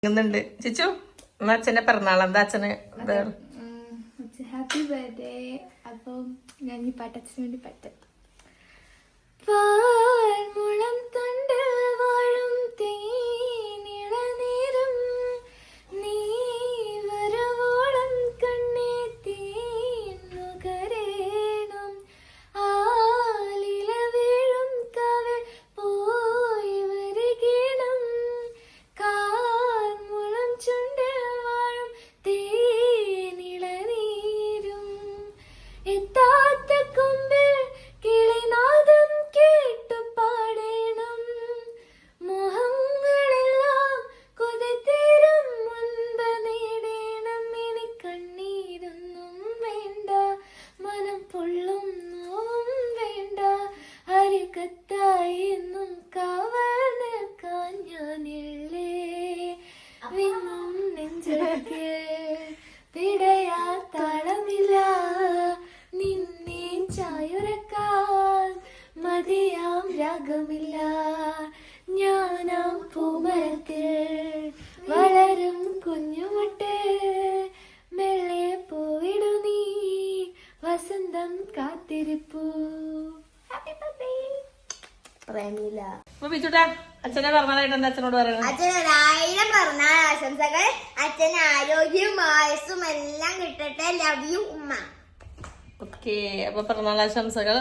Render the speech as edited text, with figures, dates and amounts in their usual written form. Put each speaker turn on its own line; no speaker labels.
ചിച്ചു എന്നാ അച്ഛന്റെ പിറന്നാൾ എന്താ അച്ഛന്
ഹാപ്പി ബർത്ത്ഡേ. അപ്പം ഞാൻ ഈ പാട്ട് അച്ഛന് വേണ്ടി പാട്ട്. മുളം തണ്ടിൽ വാഴും തേനിളനീരും നീ വരവോളം കണ്ണേ തീന്നുകരേണം ആലില വീഴും കാവൽ പോയി വരികണം കാർമുളം ചുണ്ടിൽ വാഴും തേനിളനീരും എത്താത്ത കൊമ്പിൽ കിളിനാദം കേട്ടു പാടേണം മോഹങ്ങളെല്ലാം കൊതിതീരും മുൻപ് നേടേണം ഇനി കണ്ണീരൊന്നും വേണ്ട മനം പൊള്ളും നോവും വേണ്ട അരികത്തായി എന്നും കാവൽ നിൽക്കാൻ ഞാനില്ലേ വിങ്ങും നെഞ്ചത്തിൽ പിടയാ താളമില്ല നിന്നെ ചായുറക്കാൻ മതിയാം രാഗമില്ല ഞാനാം പൂമരത്തിൽ വളരും കുഞ്ഞുമുട്ട് മെല്ലെ പോയിടു നീ വസന്തം കാത്തിരിപ്പൂ. Happy birthday പ്രേമില.
ബിജുട്ടാ അച്ഛനെ പറഞ്ഞാലായിട്ട് എന്താ അച്ഛനോട് പറയണത്?
അച്ഛൻ 1000 പിറന്നാൾ ആശംസകൾ. അച്ഛൻ ആരോഗ്യവും ആയുസ്സും എല്ലാം കിട്ടട്ടെ. ലവ് യു ഉമ്മ.
ഓക്കെ, അപ്പൊ പിറന്നാൾ ആശംസകൾ.